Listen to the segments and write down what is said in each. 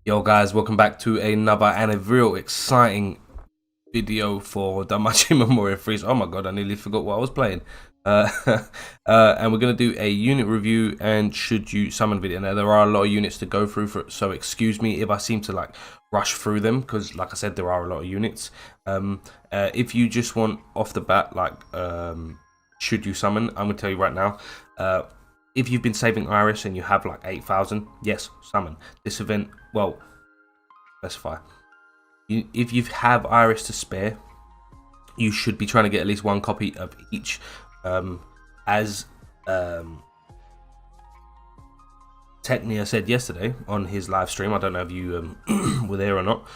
Yo guys, welcome back to another and a real exciting video for Danmachi Memoria Freese. Oh my god, I nearly forgot what I was playing. Uh, and we're going to do a unit review and should you summon video. Now there are a lot of units to go through, so excuse me if I seem to like rush through them, because like I said, there are a lot of units. If you just want off the bat, like should you summon, I'm going to tell you right now. If you've been saving Iris and you have like 8,000, yes, summon. This event, well, specify. If you have Iris to spare, you should be trying to get at least one copy of each. As Technia said yesterday on his live stream, I don't know if you were there or not,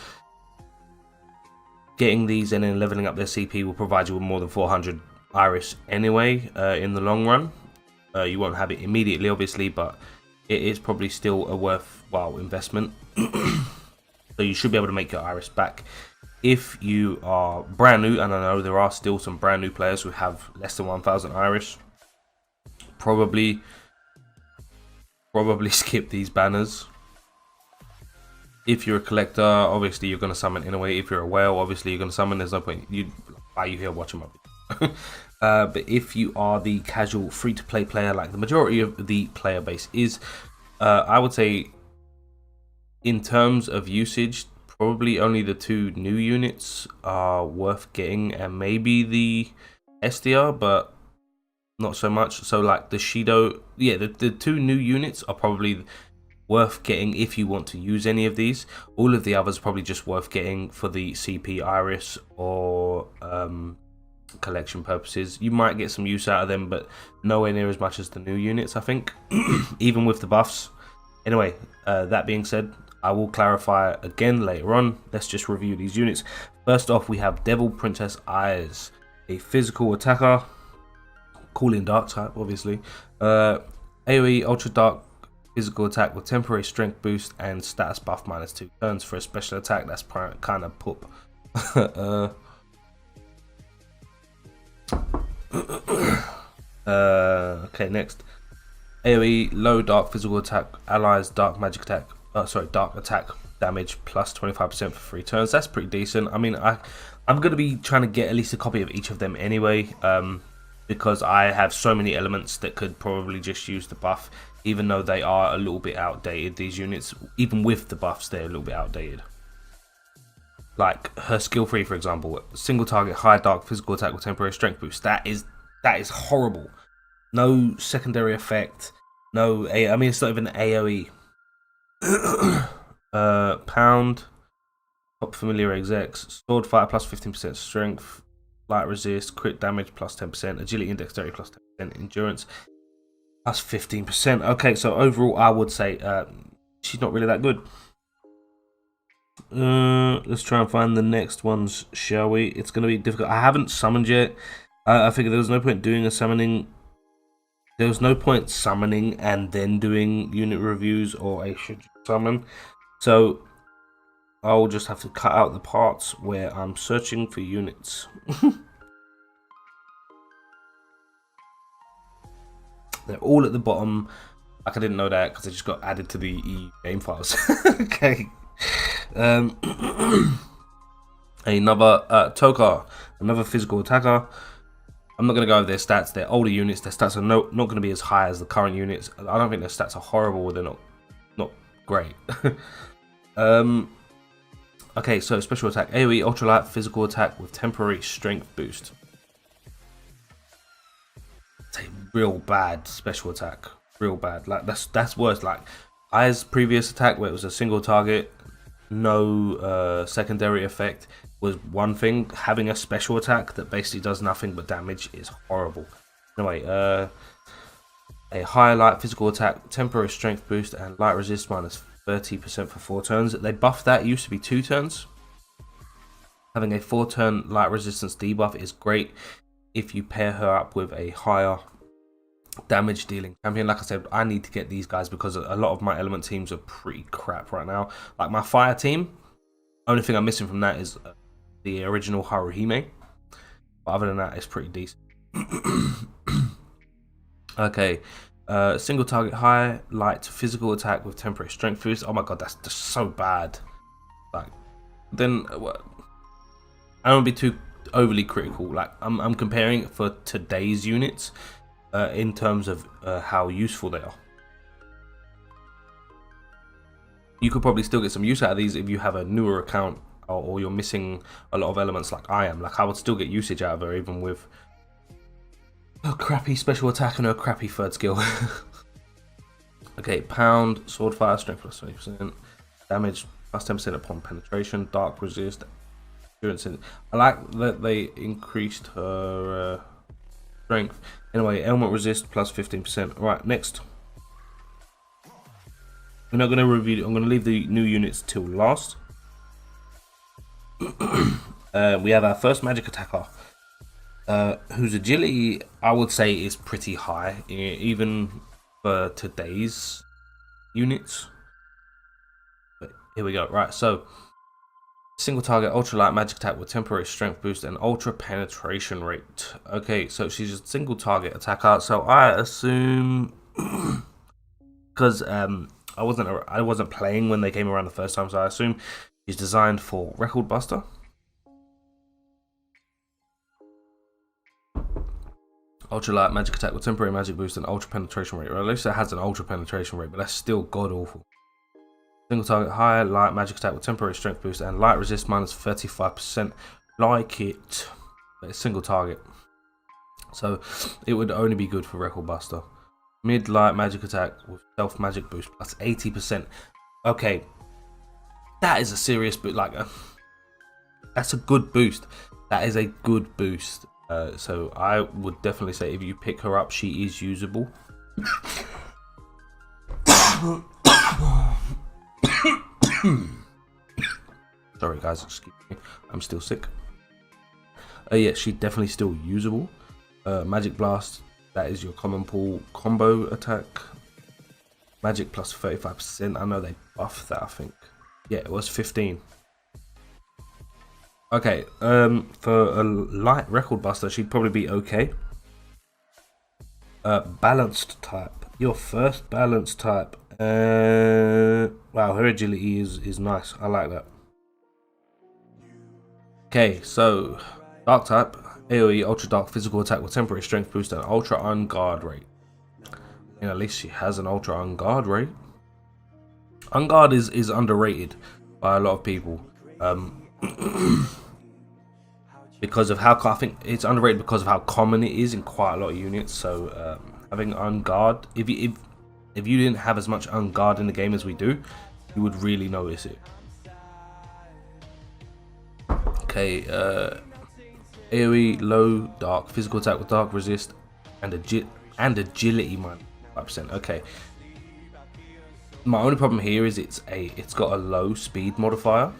getting these and then leveling up their CP will provide you with more than 400 Iris anyway in the long run. You won't have it immediately, obviously, but it is probably still a worthwhile investment. So you should be able to make your Iris back. If you are brand new, and I know there are still some brand new players who have less than 1,000 Iris, probably skip these banners. If you're a collector, obviously you're going to summon in a way. If you're a whale, obviously you're going to summon. There's no point. Why are you here watching my video? But if you are the casual free-to-play player, like the majority of the player base is, I would say, in terms of usage, probably only the two new units are worth getting, and maybe the SDR, but not so much. So like the Shido, yeah, the two new units are probably worth getting if you want to use any of these. All of the others are probably just worth getting for the CP Iris or collection purposes. You might get some use out of them, but nowhere near as much as the new units, I think. Even with the buffs. Anyway, that being said, I will clarify again later on. Let's just review these units. First off, we have Devil Princess Eyes, a physical attacker, Cooling Dark type, obviously. AoE Ultra Dark physical attack with temporary strength boost and status buff -2 turns for a special attack. That's kind of poop. Okay, next. AoE low dark physical attack, allies dark magic attack. Dark attack damage plus 25% for 3 turns. That's pretty decent. I mean, I'm gonna be trying to get at least a copy of each of them anyway, because I have so many elements that could probably just use the buff, even though they are a little bit outdated. These units, even with the buffs, they're a little bit outdated. Like her skill 3, for example, single target high dark physical attack with temporary strength boost. That is horrible. No secondary effect. No, I mean, it's not even AoE. Pound, top familiar execs, sword fighter plus 15% strength, light resist, crit damage plus 10%, agility and dexterity plus 10%, endurance plus 15%. Okay, so overall, I would say she's not really that good. Let's try and find the next ones, shall we? It's going to be difficult. I haven't summoned yet. I figured there was no point doing a summoning. There was no point summoning and then doing unit reviews or a should summon. So I'll just have to cut out the parts where I'm searching for units. They're all at the bottom. Like I didn't know that because they just got added to the EU game files. Okay. Another Tokar, another physical attacker. I'm not going to go over their stats. They're older units. Their stats are not going to be as high as the current units. I don't think their stats are horrible. They're not great. Okay, so special attack. AoE ultralight physical attack with temporary strength boost. It's a real bad special attack. Real bad. Like that's worse. Like Ai's previous attack where it was a single target, no secondary effect, was one thing. Having a special attack that basically does nothing but damage is horrible. Anyway, a higher light physical attack, temporary strength boost, and light resist -30% for 4 turns. They buffed that. It used to be 2 turns. Having a 4-turn light resistance debuff is great if you pair her up with a higher damage dealing champion. Like I said, I need to get these guys because a lot of my element teams are pretty crap right now. Like my fire team, only thing I'm missing from that is the original Haruhime, but other than that, it's pretty decent. Okay, Single target high, light physical attack with temporary strength boost. Oh my god, that's just so bad. Like, then I don't be too overly critical. Like, I'm comparing it for today's units in terms of how useful they are. You could probably still get some use out of these if you have a newer account or you're missing a lot of elements like I am. Like, I would still get usage out of her even with a crappy special attack and a crappy third skill. Okay, pound, sword fire, strength plus 20%, damage plus 10% upon penetration, dark resist, endurance. I like that they increased her strength. Anyway, ailment resist plus 15%. Right, next. We're not going to review. I'm going to leave the new units till last. We have our first magic attacker, whose agility I would say is pretty high, even for today's units. But here we go. Right, so single target ultra light magic attack with temporary strength boost and ultra penetration rate. Okay, so she's a single target attacker. So I assume because I wasn't playing when they came around the first time, so I assume she's designed for Record Buster. Ultra light magic attack with temporary magic boost and ultra penetration rate. Well, at least it has an ultra penetration rate, but that's still god awful. Single target high light magic attack with temporary strength boost and light resist minus 35%. Like it, but it's single target, so it would only be good for Record Buster. Mid light magic attack with self magic boost plus 80%. Okay, that is a serious boost. Like, that's a good boost. That is a good boost. So I would definitely say if you pick her up, she is usable. Sorry guys, excuse me, I'm still sick. Yeah, she's definitely still usable. Magic Blast, that is your common pool combo attack. Magic plus 35%. I know they buffed that, I think. Yeah, it was 15. Okay, for a light Record Buster, she'd probably be okay. Balanced type. Your first balanced type. Wow, her agility is nice. I like that. Okay, so dark type. AoE ultra dark physical attack with temporary strength boost and ultra unguard rate. And at least she has an ultra unguard rate. Unguard is underrated by a lot of people. Because of how I think it's underrated because of how common it is in quite a lot of units. So having unguard, if you didn't have as much unguard in the game as we do, you would really notice it. Okay, AoE low dark physical attack with dark resist and agility minus 5%. Okay. My only problem here is it's got a low speed modifier.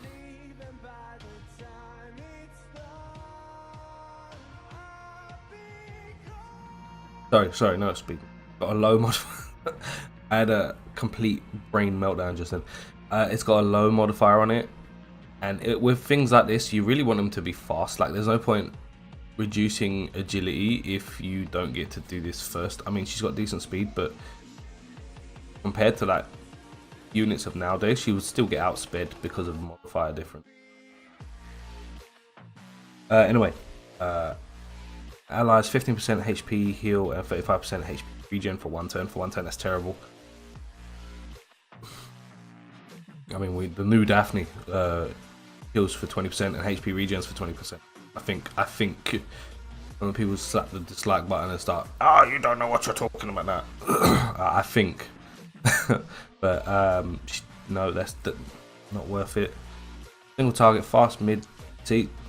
Sorry, no speed. Got a low modifier. I had a complete brain meltdown just then. It's got a low modifier on it, and with things like this, you really want them to be fast. Like, there's no point reducing agility if you don't get to do this first. I mean, she's got decent speed, but compared to like units of nowadays, she would still get outsped because of the modifier difference. Anyway, allies 15% HP heal and 35% HP regen for one turn. For one turn, that's terrible. I mean, the new Daphne heals for 20% and HP regens for 20%. I think when people slap the dislike button and start, oh, you don't know what you're talking about now. I think, but no, that's not worth it. Single target, fast mid,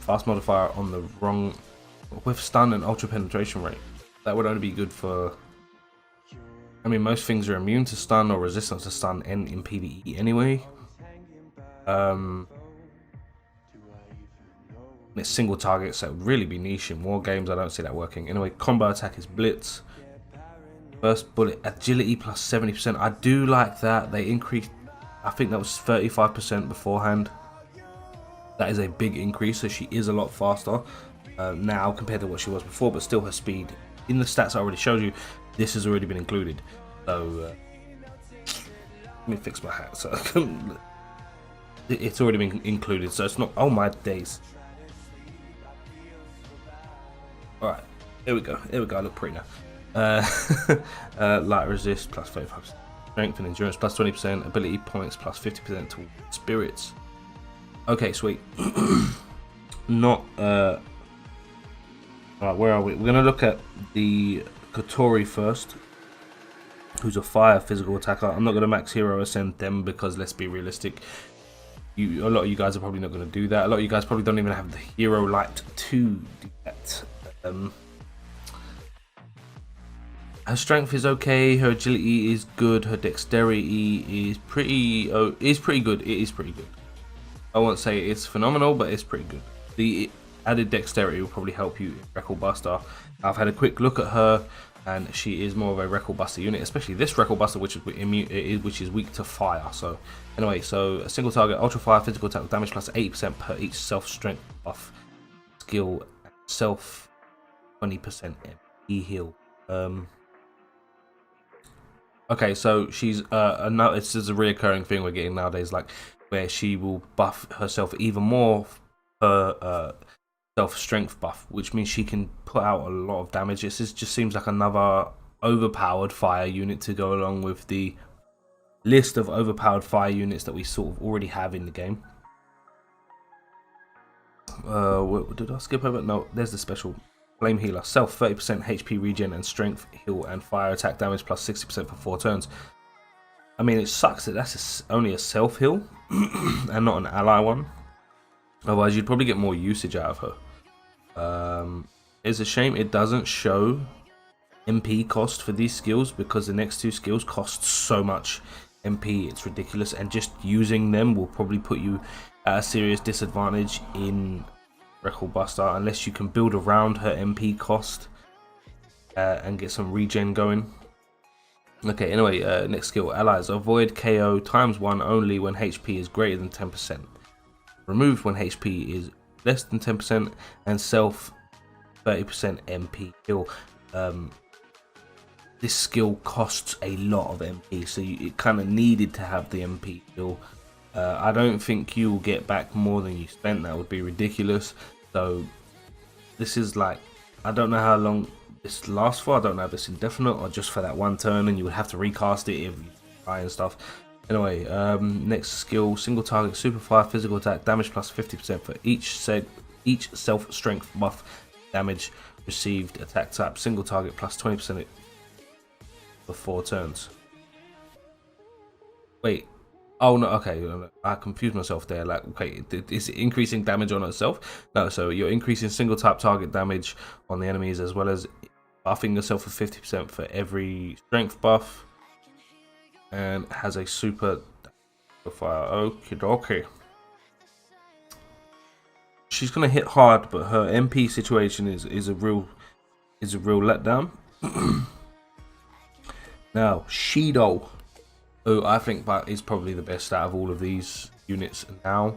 fast modifier on the wrong with stun and ultra penetration rate. That would only be good for. I mean, most things are immune to stun or resistance to stun in PvE anyway. It's single target, so it would really be niche in war games. I don't see that working. Anyway, combo attack is blitz. First bullet, agility plus 70%. I do like that. They increased, I think that was 35% beforehand. That is a big increase, so she is a lot faster now compared to what she was before, but still her speed. In the stats I already showed you, this has already been included. So let me fix my hat so I can, it's already been included, so it's not. Oh my days. All right, here we go. Here we go. I look pretty now. Light resist plus 35%, strength and endurance plus 20%, ability points plus 50% to spirits. Okay, sweet. Not Alright, where are we? We're gonna look at the Katori first, who's a fire physical attacker. I'm not gonna max hero ascend them because let's be realistic. A lot of you guys are probably not gonna do that. A lot of you guys probably don't even have the hero light to do that. Her strength is okay. Her agility is good. Her dexterity is pretty. Good. It is pretty good. I won't say it's phenomenal, but it's pretty good. The added dexterity will probably help you in Record Buster. I've had a quick look at her, and she is more of a Record Buster unit, especially this Record Buster, which is weak to fire. So anyway, so a single target Ultra Fire physical attack with damage plus 80% per each self strength buff, skill, self 20% MP heal. Okay, so she's this is a reoccurring thing we're getting nowadays, like where she will buff herself even more her self strength buff, which means she can put out a lot of damage. This just seems like another overpowered fire unit to go along with the list of overpowered fire units that we sort of already have in the game. Did I skip over? No, there's the special. Flame Healer, self 30% HP regen and strength heal and fire attack damage plus 60% for 4 turns. I mean, it sucks that that's only a self heal and not an ally one. Otherwise, you'd probably get more usage out of her. It's a shame it doesn't show MP cost for these skills because the next 2 skills cost so much MP, it's ridiculous, and just using them will probably put you at a serious disadvantage in Record Buster unless you can build around her MP cost and get some regen going. Okay, anyway, next skill, allies avoid KO ×1 only when HP is greater than 10%, removed when HP is less than 10%, and self 30% MP heal. This skill costs a lot of MP, so it kind of needed to have the MP heal. I don't think you'll get back more than you spent. That would be ridiculous. So this is like, I don't know how long this lasts for. I don't know if it's indefinite or just for that one turn, and you would have to recast it if you try and stuff. Anyway, next skill, single target super fire physical attack damage plus 50% for each self strength buff damage received attack type, single target plus 20% for 4 turns. Wait. Oh no, okay, I confused myself there. Like, okay, is it increasing damage on itself? No, so you're increasing single type target damage on the enemies as well as buffing yourself for 50% for every strength buff, and has a super fire. Okie dokie. She's gonna hit hard, but her MP situation is a real letdown. Now, Shido. Oh, I think that is probably the best out of all of these units now.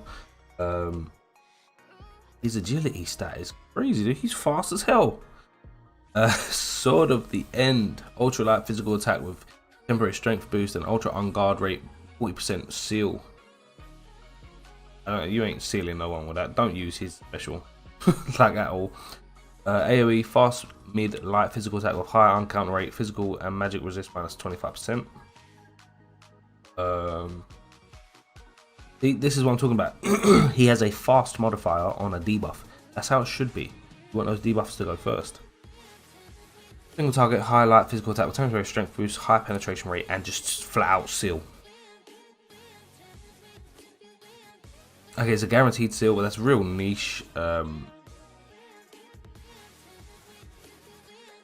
His agility stat is crazy, dude. He's fast as hell. Sword of the End. Ultra light physical attack with temporary strength boost and ultra on guard rate 40% seal. You ain't sealing no one with that. Don't use his special like at all. AoE fast mid light physical attack with high uncounter rate, physical and magic resist minus 25%. This is what I'm talking about. He has a fast modifier on a debuff. That's how it should be. You want those debuffs to go first. Single target, high light physical attack with temporary strength boost, high penetration rate, and just flat out seal. Okay, it's a guaranteed seal, but that's real niche.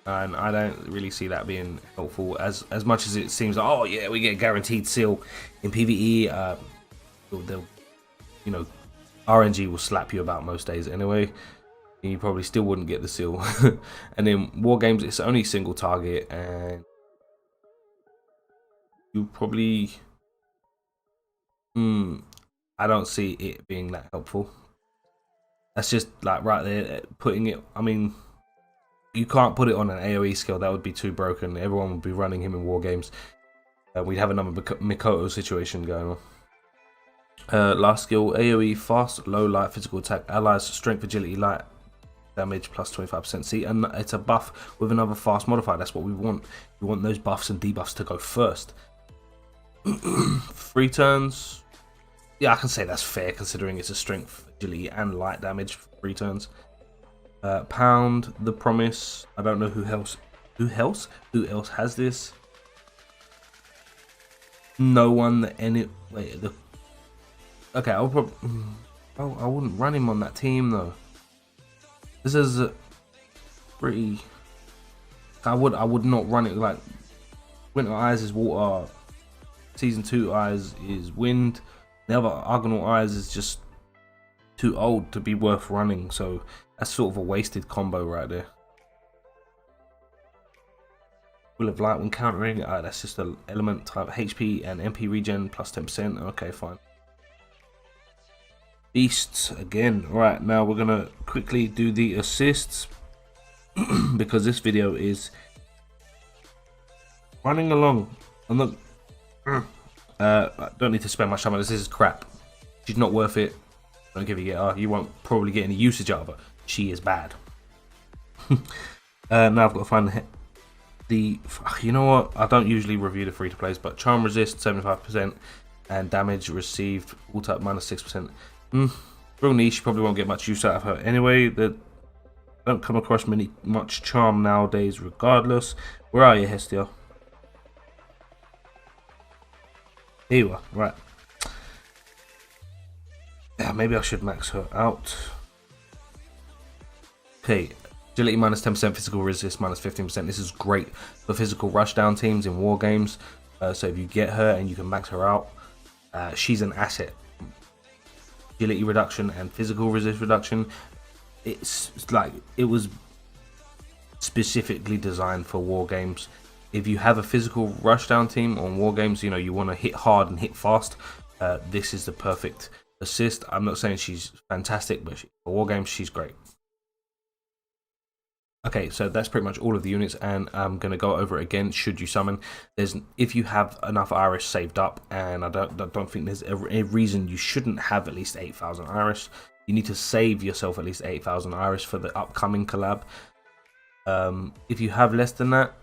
And I don't really see that being helpful as much as it seems like, oh yeah, we get guaranteed seal in PvE. They'll, you know, RNG will slap you about most days anyway. You probably still wouldn't get the seal. And in war games, it's only single target, and you probably I don't see it being that helpful. That's just like right there putting it. I mean, You can't put it on an AoE skill, that would be too broken. Everyone would be running him in war games. We'd have another Mikoto situation going on. Last skill, AoE, fast, low, light, physical attack, allies, strength, agility, light, damage plus 25%. See, and it's a buff with another fast modifier. That's what we want. We want those buffs and debuffs to go first. 3 turns. Yeah, I can say that's fair considering it's a strength, agility, and light damage for 3 turns. Pound the promise. I don't know who else has this. No one that any wait the. Okay, I'll probably. Oh, I wouldn't run him on that team though. This is pretty. I would not run it like. Winter Eyes is water. Season 2 Eyes is wind. The other Argonaut Eyes is just too old to be worth running. So that's sort of a wasted combo right there. Will of Light when countering. That's just an element type HP and MP regen plus 10%. Okay, fine. Beasts again. Right, now we're gonna quickly do the assists because this video is running along. I'm not. I don't need to spend much time on this. This is crap. She's not worth it. Don't give you you won't probably get any usage out of her. She is bad. Now I've got to find the you know what? I don't usually review the free to plays, but charm resist 75% and damage received all type minus 6%. Real niche. Probably won't get much use out of her anyway. That don't come across much charm nowadays. Regardless, where are you, Hestia? Here you are. Right. Yeah, maybe I should max her out. Okay. Agility minus 10%, physical resist minus 15%. This is great for physical rushdown teams in war games. So if you get her and you can max her out, she's an asset. Agility reduction and physical resist reduction. It's like it was specifically designed for war games. If you have a physical rushdown team on war games, you know you want to hit hard and hit fast. This is the perfect assist. I'm not saying she's fantastic, but for war games, she's great. Okay, so that's pretty much all of the units, and I'm gonna go over it again. Should you summon, if you have enough Iris saved up, and I don't think there's a reason you shouldn't have at least 8,000 Iris. You need to save yourself at least 8,000 Iris for the upcoming collab. If you have less than that,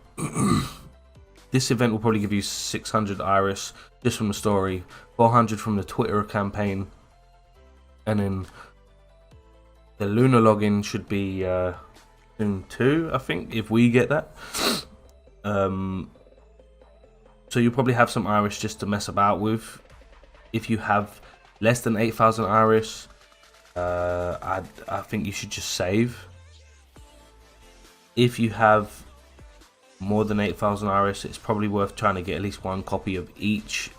this event will probably give you 600 Iris just from the story, 400 from the Twitter campaign, and then the Lunar login should be soon too, I think, if we get that. So you'll probably have some Iris just to mess about with. If you have less than 8,000 Iris, I think you should just save. If you have more than 8,000 Iris, it's probably worth trying to get at least 1 copy of each.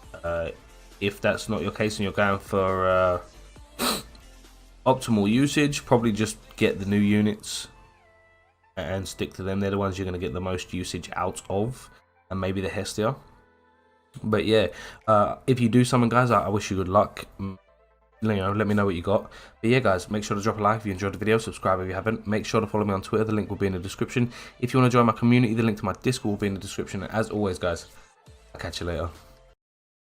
If that's not your case and you're going for optimal usage, probably just get the new units and stick to them. They're the ones you're going to get the most usage out of, and maybe the Hestia. But yeah, if you do summon, guys, I wish you good luck. You know, let me know what you got. But yeah, guys, make sure to drop a like if you enjoyed the video, subscribe if you haven't. Make sure to follow me on Twitter, the link will be in the description. If you want to join my community, the link to my Discord will be in the description. And as always, guys, I'll catch you later.